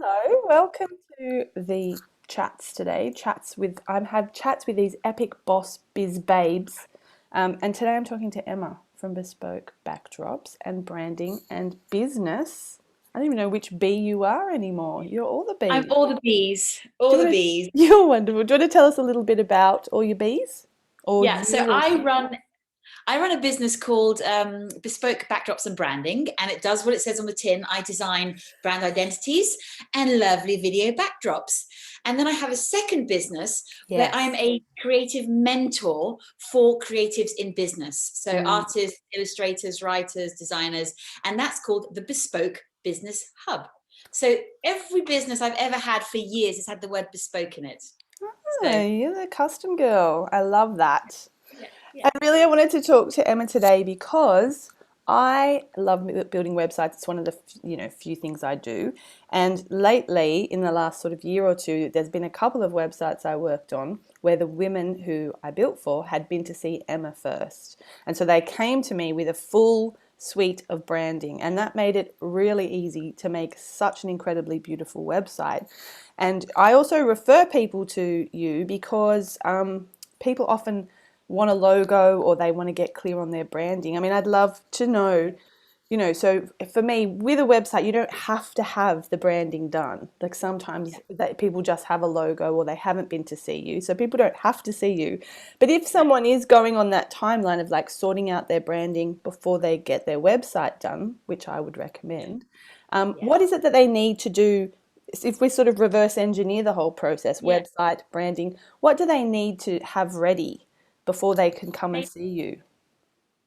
Hello, welcome to the chats today. I've had chats with these epic boss biz babes, and today I'm talking to Emma from Bespoke Backdrops and Branding and Business. I don't even know which B you are anymore. You're all the I'm B's. all the bees, Do all you the want to, bees. you're wonderful. Do you want to tell us a little bit about all your B's, or Yeah, so you or I run a business called Bespoke Backdrops and Branding, and it does what it says on the tin. I design brand identities and lovely video backdrops. And then I have a second business where I'm Yes. a creative mentor for creatives in business. So Mm. artists, illustrators, writers, designers, and that's called the Bespoke Business Hub. So every business I've ever had for years has had the word bespoke in it. Oh, So you're the custom girl. I love that. yeah, yeah. And really, I wanted to talk to Emma today because I love building websites. It's one of the few things I do. And lately, in the last sort of year or two, there's been a couple of websites I worked on where the women who I built for had been to see Emma first, and so they came to me with a full suite of branding, and that made it really easy to make such an incredibly beautiful website. And I also refer people to you because people often want a logo or they want to get clear on their branding. I mean, I'd love to know, so for me, with a website, you don't have to have the branding done. Like sometimes that people just have a logo or they haven't been to see you. So people don't have to see you. But if someone is going on that timeline of like sorting out their branding before they get their website done, which I would recommend, Yeah. what is it that they need to do? If we sort of reverse engineer the whole process, Yeah. website, branding, what do they need to have ready before they can come and They, see you?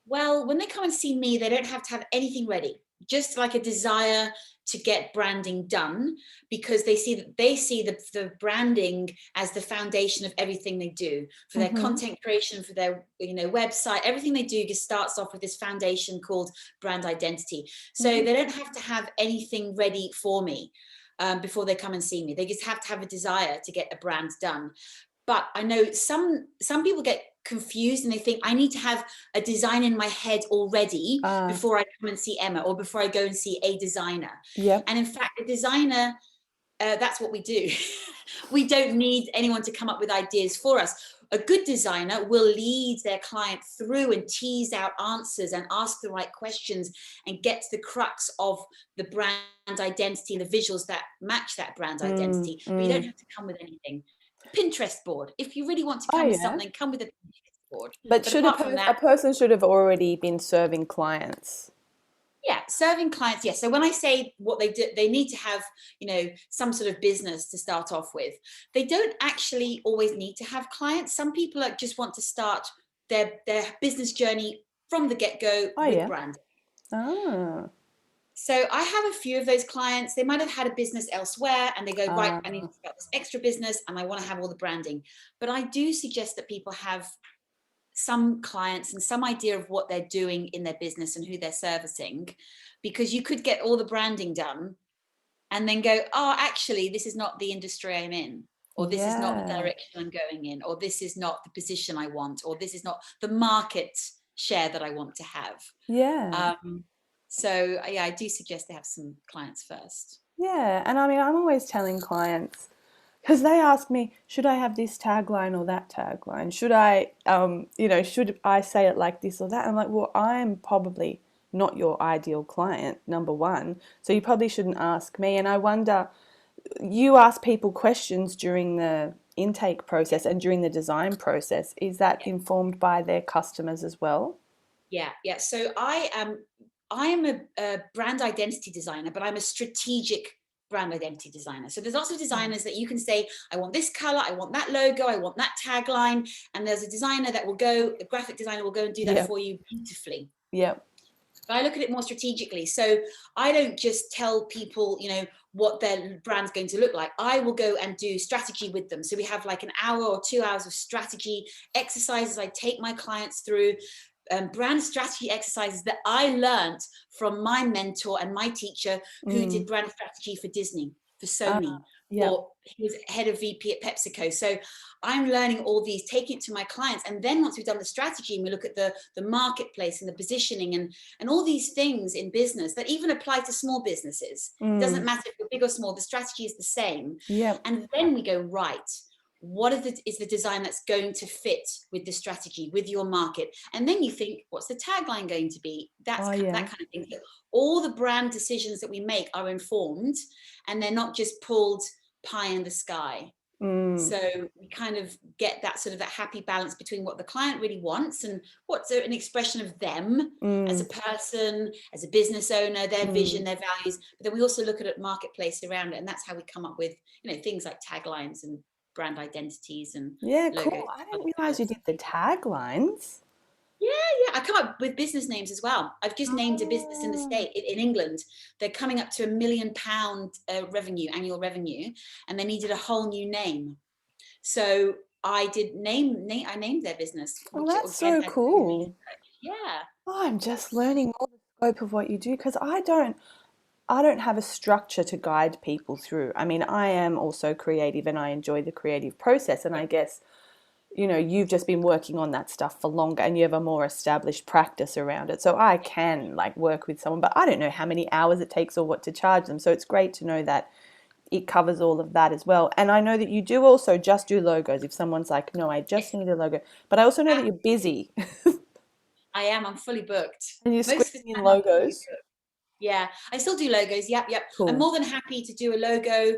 well, when they come and see me, they don't have to have anything ready. Just like a desire to get branding done, because they see the branding as the foundation of everything they do for their Hmm. content creation, for their website. Everything they do just starts off with this foundation called brand identity. So Hmm. they don't have to have anything ready for me. Before they come and see me, they just have to have a desire to get a brand done. But I know some people get confused and they think I need to have a design in my head already Ah, before I come and see Emma or before I go and see a designer. yep. And in fact, a designer, that's what we do. We don't need anyone to come up with ideas for us. A good designer will lead their client through and tease out answers and ask the right questions and get to the crux of the brand identity and the visuals that match that brand Mm, identity. But you don't mm. have to come with anything. Pinterest board. If you really want to Oh, come with yeah. something, come with a Pinterest board. But But should apart from that, a person should have already been serving clients? yeah, serving clients, yes. So when I say what they do, they need to have some sort of business to start off with. They don't actually always need to have clients. Some people just want to start their business journey from the get-go Oh, with yeah. brand. Ah, So I have a few of those clients. They might have had a business elsewhere and they go, right, I need ah, to start this extra business and I want to have all the branding. But I do suggest that people have some clients and some idea of what they're doing in their business and who they're servicing, because you could get all the branding done and then go, oh, actually, this is not the industry I'm in, or this is not the yeah, direction I'm going in, or this is not the position I want, or this is not the market share that I want to have. yeah, um, so yeah, I do suggest they have some clients first. yeah. And I mean, I'm always telling clients because they ask me, should I have this tagline or that tagline? Should I say it like this or that? I'm like, well, I'm probably not your ideal client, number one. So you probably shouldn't ask me. And I wonder, you ask people questions during the intake process and during the design process. Is that informed by their customers as well? Yeah. So I am a brand identity designer, but I'm a strategic brand identity designer. So there's lots of designers that you can say, I want this color, I want that logo, I want that tagline. And there's a designer that will go, a graphic designer will go and do that Yeah, for you beautifully. yeah. But I look at it more strategically. So I don't just tell people, what their brand's going to look like. I will go and do strategy with them. So we have like an hour or 2 hours of strategy exercises I take my clients through, brand strategy exercises that I learned from my mentor and my teacher who Mm, did brand strategy for Disney for Sony, yeah. or he was head of VP at PepsiCo. So I'm learning all these, taking it to my clients. And then once we've done the strategy and we look at the marketplace and the positioning and all these things in business that even apply to small businesses, it doesn't matter if you're big or small, the strategy is the same. Yeah. And then we go, right, what is the design that's going to fit with the strategy, with your market? And then you think, what's the tagline going to be? That's that kind of thing. So all the brand decisions that we make are informed, and they're not just pulled pie in the sky. So we kind of get that sort of that happy balance between what the client really wants and what's an expression of them as a person, as a business owner, their vision, their values. But then we also look at a marketplace around it, and that's how we come up with, you know, things like taglines and brand identities and Yeah, logos. cool. I didn't realize you did the taglines. Yeah, I come up with business names as well. I've just named a business in the state in England. They're coming up to £1 million annual revenue, and they needed a whole new name. So I did I named their business, Oh, which that's again so had cool. yeah. Oh, I'm just learning more the scope of what you do because I don't have a structure to guide people through. I mean, I am also creative and I enjoy the creative process. And I guess, you've just been working on that stuff for longer and you have a more established practice around it. So I can like work with someone, but I don't know how many hours it takes or what to charge them. So it's great to know that it covers all of that as well. And I know that you do also just do logos if someone's like, no, I just need a logo. But I also know that you're busy I'm fully booked. and you're Most of squeezing the in time I'm fully logos. booked. Yeah, I still do logos. Yep. I'm Cool. more than happy to do a logo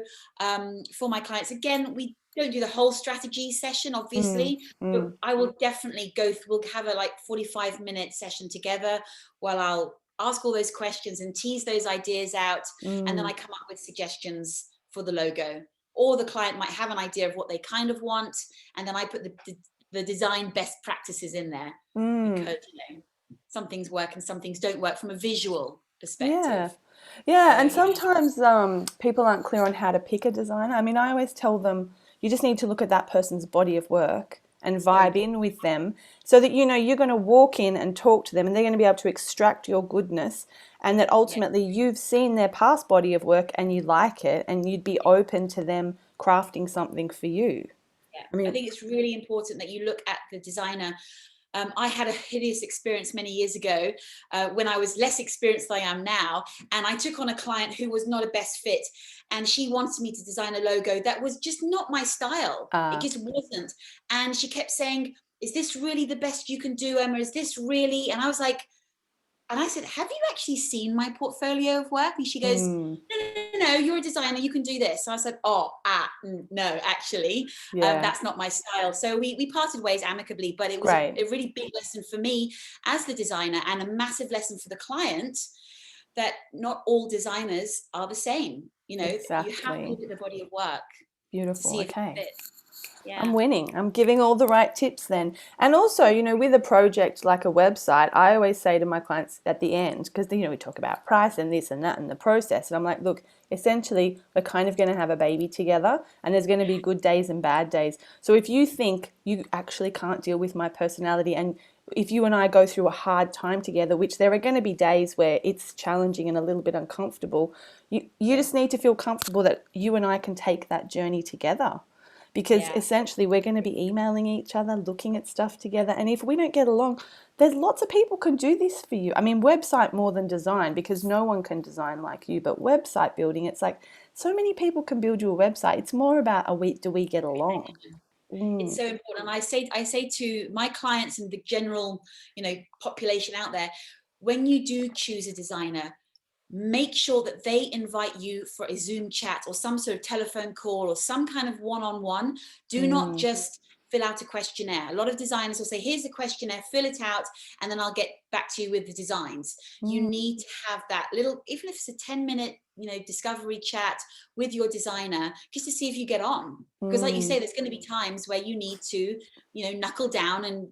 for my clients. Again, we don't do the whole strategy session, Mm, obviously, but mm, I will definitely go through, we'll have a like 45-minute session together while I'll ask all those questions and tease those ideas out. And then I mm, come up with suggestions for the logo. Or the client might have an idea of what they kind of want. And then I put the design best practices in there, mm. because, some things work and some things don't work from a visual Yeah. perspective. Yeah, So and yeah, sometimes people aren't clear on how to pick a designer. I mean, I always tell them you just need to look at that person's body of work and very vibe important. in with them so that you're going to walk in and talk to them and they're going to be able to extract your goodness and that Yeah, ultimately you've seen their past body of work and you like it and you'd be open to them crafting something for you. yeah. I I mean, think it's really important that you look at the designer. I had a hideous experience many years ago when I was less experienced than I am now. And I took on a client who was not a best fit. And she wanted me to design a logo that was just not my style. It uh, just wasn't. And she kept saying, is this really the best you can do, Emma? Is this really? And I was like, and I said, have you actually seen my portfolio of work? And she goes, mm, no, you're a designer, you can do this. So I said, no, actually, yeah, that's not my style. So we parted ways amicably, but it was a great. really big lesson for me as the designer and a massive lesson for the client that not all designers are the same. You have to Exactly. look at the body of work to Beautiful. see if it Okay. fits. I'm Yeah. winning. I'm giving all the right tips then. And also, with a project like a website, I always say to my clients at the end, because, we talk about price and this and that and the process. And I'm like, look, essentially, we're kind of going to have a baby together and there's going to be good days and bad days. So if you think you actually can't deal with my personality and if you and I go through a hard time together, which there are going to be days where it's challenging and a little bit uncomfortable, you Yeah. just need to feel comfortable that you and I can take that journey together because Yeah. essentially we're going to be emailing each other, looking at stuff together. And if we don't get along, there's lots of people can do this for you. I mean, website more than design because no one can design like you, but website building, it's like so many people can build you a website. It's more about do we get along? It's Mm, so important. And I say to my clients and the general, population out there, when you do choose a designer, make sure that they invite you for a Zoom chat or some sort of telephone call or some kind of one-on-one. Do not mm, just fill out a questionnaire. A lot of designers will say, here's the questionnaire, fill it out, and then I'll get back to you with the designs. You mm, need to have that little, even if it's a 10-minute, discovery chat with your designer, just to see if you get on. Because like you mm, say, there's going to be times where you need to, knuckle down and,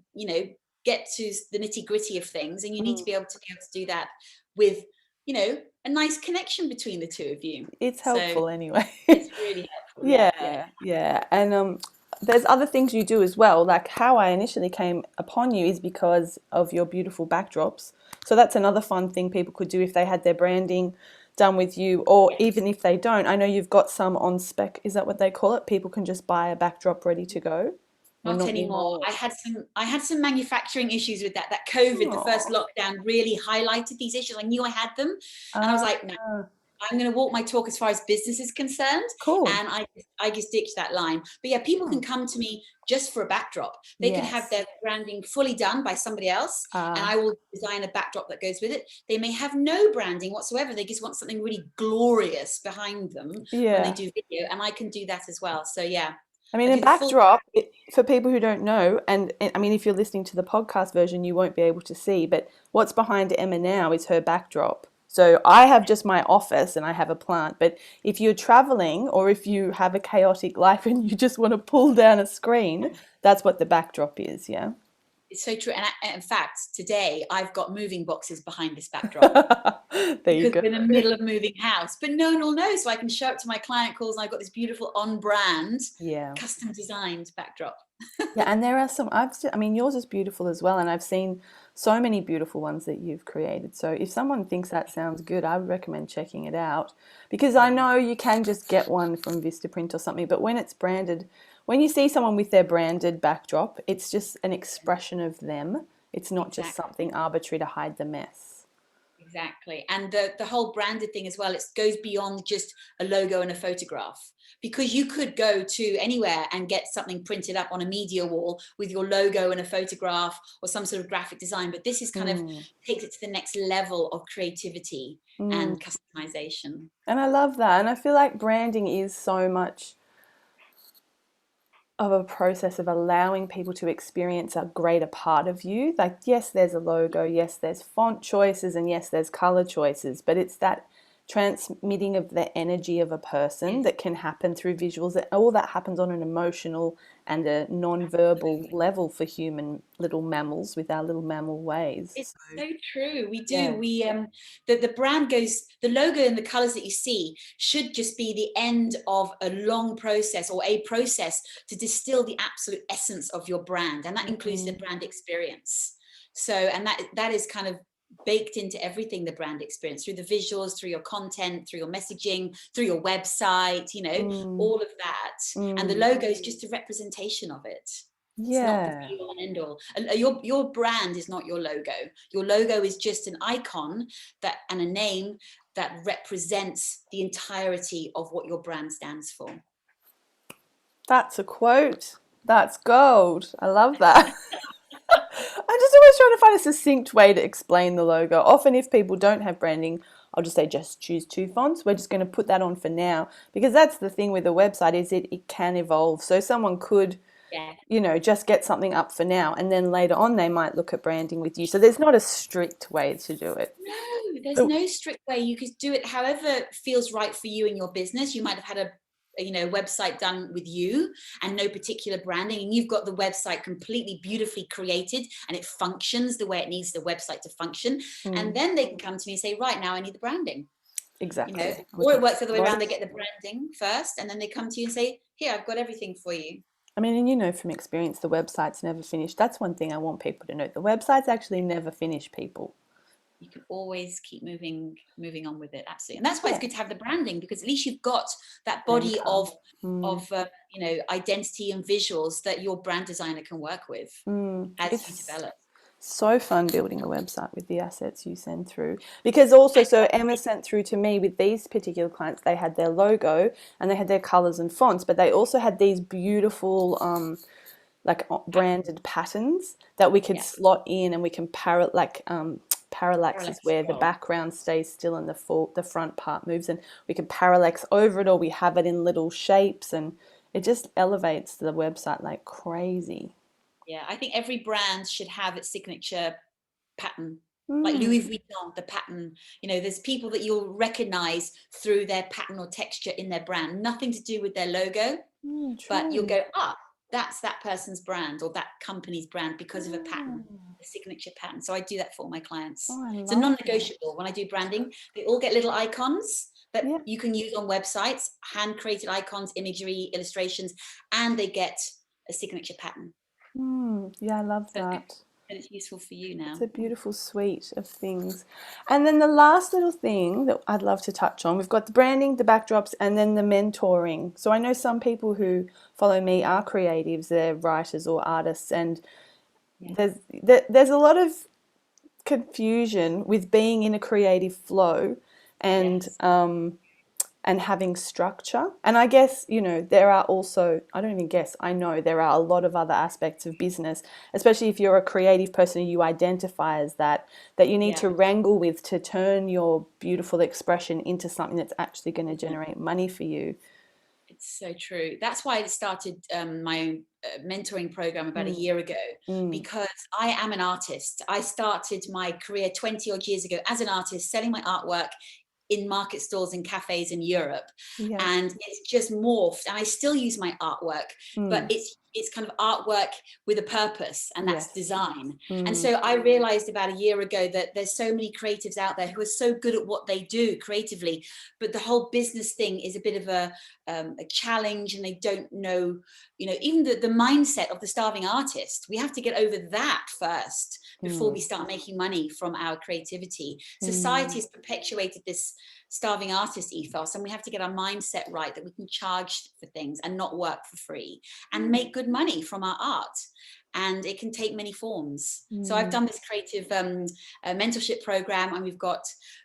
get to the nitty gritty of things. And you need to mm. be able to do that with, a nice connection between the two of you. It's So helpful anyway. it's really helpful. Yeah, yeah. Yeah, yeah. And there's other things you do as well. Like how I initially came upon you is because of your beautiful backdrops. So that's another fun thing people could do if they had their branding done with you, or even if they don't, I know you've got some on spec. Is that what they call it? People can just buy a backdrop ready to go. Or Not not anymore. anymore? I had some manufacturing issues with that. That COVID, the first Oh, lockdown, really highlighted these issues. I knew I had them, and I was ah, like, no, I'm going to walk my talk as far as business is concerned, cool. and I just ditched that line. But yeah, people can Oh, come to me just for a backdrop. They can have yes. their branding fully done by somebody else, and I Ah, will design a backdrop that goes with it. They may have no branding whatsoever. They just want something really glorious behind them when they yeah. do video, and I can do that as well. So yeah, I mean, I a do the full. backdrop, for people who don't know, and I mean, if you're listening to the podcast version, you won't be able to see, but what's behind Emma now is her backdrop. So I have just my office and I have a plant, but if you're traveling or if you have a chaotic life and you just want to pull down a screen, that's what the backdrop is, yeah? It's so true. And in fact, today I've got moving boxes behind this backdrop There you because go. we're in the middle of moving house, but no one will know. So I can show up to my client calls and I've got this beautiful on brand, Yeah. custom designed backdrop. Yeah, and there are some, I mean, yours is beautiful as well, and I've seen so many beautiful ones that you've created. So if someone thinks that sounds good, I would recommend checking it out because I Yeah, know you can just get one from Vistaprint or something, but when it's branded, when you see someone with their branded backdrop, it's just an expression of them. It's not just exactly. something arbitrary to hide the mess. Exactly. And the whole branded thing as well, it goes beyond just a logo and a photograph. Because you could go to anywhere and get something printed up on a media wall with your logo and a photograph or some sort of graphic design. But this is kind of Mm, takes it to the next level of creativity mm. and customization. And I love that. And I feel like branding is so much of a process of allowing people to experience a greater part of you. Like, yes, there's a logo, yes, there's font choices, and yes, there's color choices, but it's that transmitting of the energy of a person Yes, that can happen through visuals. That all that happens on an emotional and a non-verbal absolutely. level for human little mammals with our little mammal ways. It's So, so true. We do. yeah. The brand goes, the logo and the colors that you see should just be the end of a long process or a process to distill the absolute essence of your brand. And that includes the Mm, brand experience. So, and that is kind of baked into everything, the brand experience, through the visuals, through your content, through your messaging, through your website, mm, all of that. And the mm. logo is just a representation of it. It's not the Yeah. be all and end all. Your brand is not your logo. Your logo is just an icon that and a name that represents the entirety of what your brand stands for. That's a quote. That's gold. I love that. I'm just always trying to find a succinct way to explain the logo. Often, if people don't have branding, I'll just say just choose two fonts. We're just going to put that on for now because that's the thing with a website is it can evolve. So someone could, Yeah. just get something up for now, and then later on they might look at branding with you. So there's not a strict way to do it. No, there's So, no strict way. You could do it however feels right for you in your business. You might have had a website done with you and no particular branding, and you've got the website completely beautifully created and it functions the way it needs the website to function. And mm, then they can come to me and say, right, now I need the branding. exactly. We Or can it works the other way around. float. They get the branding first, and then they come to you and say, "Here, I've got everything for you." I mean, and from experience, the website's never finished. That's one thing I want people to know. The website's actually never finished, people. You can always keep moving on with it. Absolutely, and that's why it's Yeah. good to have the branding, because at least you've got that body Anchor. of Mm, identity and visuals that your brand designer can work with as you it's develop. so fun building a website with the assets you send through. Because also, And so Emma sent through to me with these particular clients, they had their logo and they had their colors and fonts, but they also had these beautiful, like branded patterns that we could yeah, slot in and we can parallax is parallax where the scroll. background stays still and the front part moves, and we can parallax over it or we have it in little shapes, and it just elevates the website like crazy. Yeah, I think every brand should have its signature pattern. Like Louis Mm, Vuitton, the pattern. There's people that you'll recognize through their pattern or texture in their brand. Nothing to do with their logo, but you'll true. go, that's that person's brand or that company's brand because of a pattern, Ah, a signature pattern. So I do that for all my clients. oh, I It's a love that. non-negotiable. When I do branding, they all get little icons that Yeah. you can use on websites, hand-created icons, imagery, illustrations, and they get a signature pattern. Yeah, I love So that. And it's useful for you It's now. a beautiful suite of things. And then the last little thing that I'd love to touch on, we've got the branding, the backdrops, and then the mentoring. So I know some people who follow me are creatives, they're writers or artists, and Yeah. there's a lot of confusion with being in a creative flow and Yes. and having structure. And I guess, there are also, I don't even guess, I know there are a lot of other aspects of business, especially if you're a creative person and you identify as that, that you need Yeah. to wrangle with to turn your beautiful expression into something that's actually going to generate money for you. It's so true. That's why I started my own mentoring program about a Mm, year ago, mm, because I am an artist. I started my career 20 odd years ago as an artist, selling my artwork in market stalls and cafes in Europe, yeah. and it's just morphed. And I still use my artwork, but Mm, it's kind of artwork with a purpose, and that's yes. design. And Mm, so I realized about a year ago that there's so many creatives out there who are so good at what they do creatively, but the whole business thing is a bit of a challenge, and they don't know, even the mindset of the starving artist. We have to get over that first before mm, we start making money from our creativity. Society mm, has perpetuated this starving artist ethos, and we have to get our mindset right, that we can charge for things and not work for free and make good money from our art. And it can take many forms. So I've mm. done this creative mentorship program, and we've got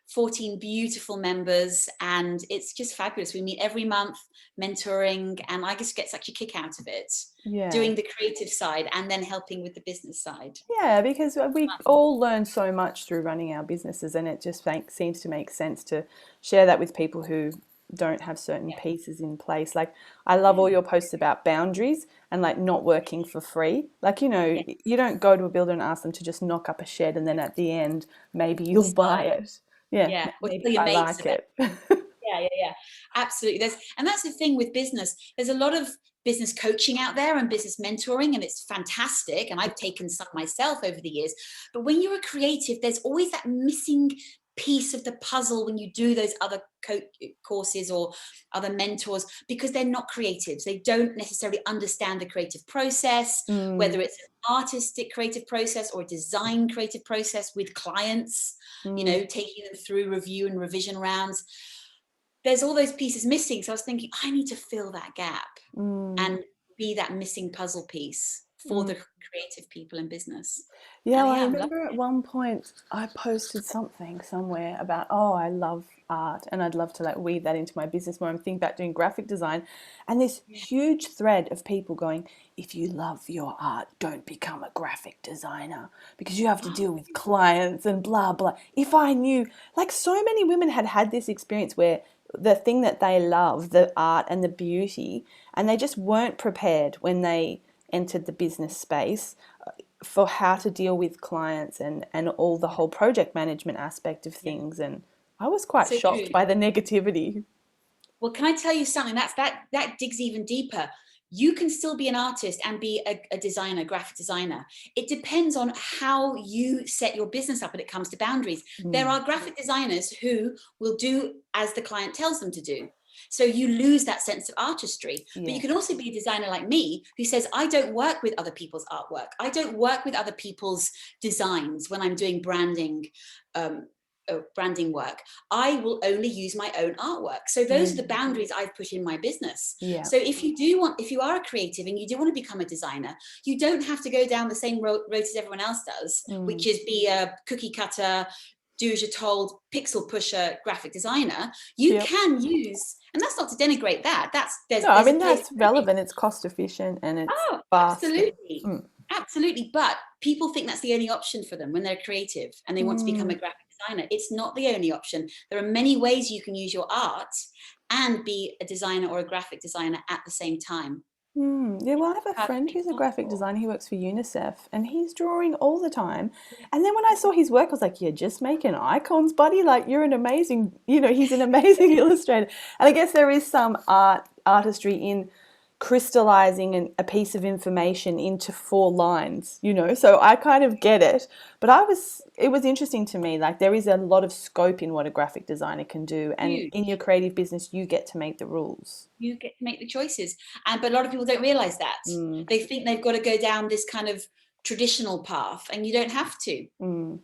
14 beautiful members, and it's just fabulous. We meet every month, mentoring, and I just get such a kick out of it, Yeah. doing the creative side and then helping with the business side. Yeah, because we all learn so much through running our businesses, and it just seems to make sense to share that with people who don't have certain Yeah, pieces in place. Like, I love all your posts about boundaries and like not working for free. Like, yeah, you don't go to a builder and ask them to just knock up a shed and then at the end, maybe you'll buy sell it. it. Yeah, Yeah, or maybe tell if your I mates like about. it. Yeah, yeah, yeah. Absolutely. And that's the thing with business. There's a lot of business coaching out there and business mentoring, and it's fantastic. And I've taken some myself over the years. But when you're a creative, there's always that missing piece of the puzzle when you do those other courses or other mentors, because they're not creatives. They don't necessarily understand the creative process, whether Mm, it's an artistic creative process or a design creative process with clients, mm, taking them through review and revision rounds. There's all those pieces missing. So I was thinking, I need to fill that gap mm, and be that missing puzzle piece for mm. the creative people in business. Yeah, And well, I yeah, I'm loving remember at one point I posted something somewhere about, oh, I love art and I'd love to like weave that into my business more. I'm thinking about doing graphic design, and this it. huge thread of people going, if you love your art, don't become a graphic designer because you have to deal with clients and blah, blah. If I knew, like, so many women had had this experience where the thing that they love, the art and the beauty, and they just weren't prepared when they entered the business space for how to deal with clients and all the Yeah, whole project management aspect of yeah. things. And I was quite So shocked true. by the negativity. Well, can I tell you something? That digs even deeper. You can still be an artist and be a designer, graphic designer. It depends on how you set your business up when it comes to boundaries. There Mm, are graphic designers who will do as the client tells them to do. So you lose that sense of artistry. But you yes. can also be a designer like me who says, I don't work with other people's artwork. I don't work with other people's designs when I'm doing um, branding work. I will only use my own artwork. So those are the Mm, boundaries I've put in my business. yeah. So if you are a creative and you do want to become a designer, you don't have to go down the same road as everyone else does, Mm, which is be a cookie cutter, do as you're told, pixel pusher graphic designer. You yep. can use, and that's not to denigrate that. No, I There's a mean, place that's for everything. relevant. It's cost efficient and it's Oh, fast. And, absolutely. mm, Absolutely. But people think that's the only option for them when they're creative and they want to become a mm, graphic designer. It's not the only option. There are many ways you can use your art and be a designer or a graphic designer at the same time. mm. Yeah, well, I have a How to friend be who's a graphic comfortable. designer. He works for UNICEF and he's drawing all the time. And then when I saw his work, I was like, you're just making icons, buddy. Like, you're an amazing, he's an amazing illustrator. And I guess there is some artistry in crystallizing a piece of information into 4 lines. So I kind of get it. But it was interesting to me. Like, there is a lot of scope in what a graphic designer can do. And in your Huge. creative business, you get to make the rules. You get to make the choices. But a lot of people don't realize that. Mm, They think they've got to go down this kind of traditional path, and you don't have to. Mm.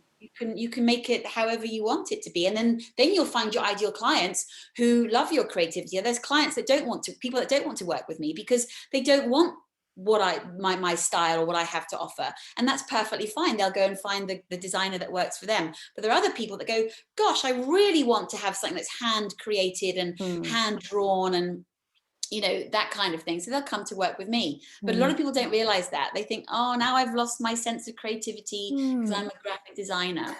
You can make it however you want it to be, and then you'll find your ideal clients who love your creativity. There's clients that don't want to, people that don't want to work with me because they don't want what my style or what I have to offer, and that's perfectly fine. They'll go and find the designer that works for them. But there are other people that go, gosh, I really want to have something that's hand created and Mm. hand drawn and that kind of thing, so they'll come to work with me. But a lot Mm. of people don't realize that. They think, oh, now I've lost my sense of creativity because Mm. I'm a graphic designer.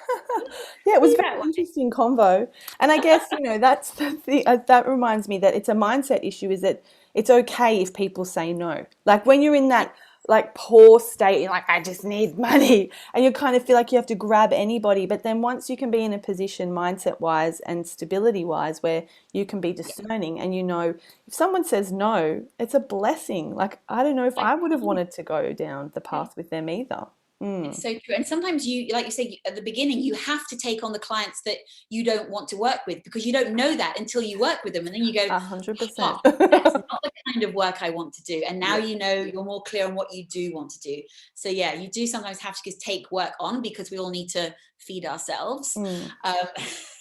Yeah, it was Be a that very way. interesting convo. And I guess, that's the thing, that reminds me that it's a mindset issue, is that it's okay if people say no. Like when you're in that like poor state, you're like, I just need money. And you kind of feel like you have to grab anybody. But then once you can be in a position mindset wise and stability wise where you can be Yeah, discerning and if someone says no, it's a blessing. Like I don't know if I I would have agree. wanted to go down the Yeah. path with them either. It's Mm. so true. And sometimes you, like you said at the beginning, you have to take on the clients that you don't want to work with because you don't know that until you work with them. And then you go, oh, 100%. that's not the kind of work I want to do. And now Yeah. you're more clear on what you do want to do. So yeah, you do sometimes have to just take work on because we all need to feed ourselves, Mm. um,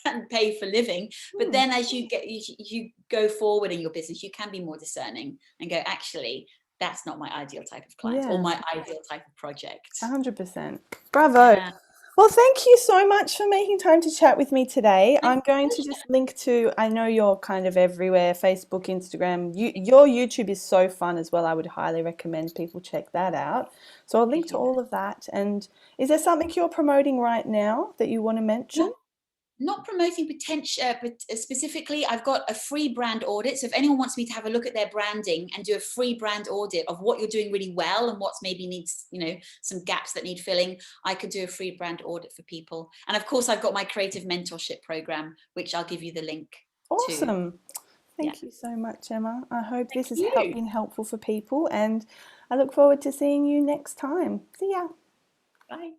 and pay for living. But Mm. then as you go forward in your business, you can be more discerning and go, actually, that's not my ideal type of client or Yeah, my ideal type of project. 100%. Bravo. Yeah. Well, thank you so much for making time to chat with me today. My I'm going to pleasure. just link to, I know you're kind of everywhere, Facebook, Instagram. Your YouTube is so fun as well. I would highly recommend people check that out. So I'll link to Appreciate that. all of that. And is there something you're promoting right now that you want to mention? Not not promoting potential, but specifically, I've got a free brand audit. So if anyone wants me to have a look at their branding and do a free brand audit of what you're doing really well and what's maybe needs, some gaps that need filling, I could do a free brand audit for people. And of course, I've got my creative mentorship program, which I'll give you the link to. Awesome. Yeah. Thank you so much, Emma. I hope Thank this has you. been helpful for people, and I look forward to seeing you next time. See ya. Bye.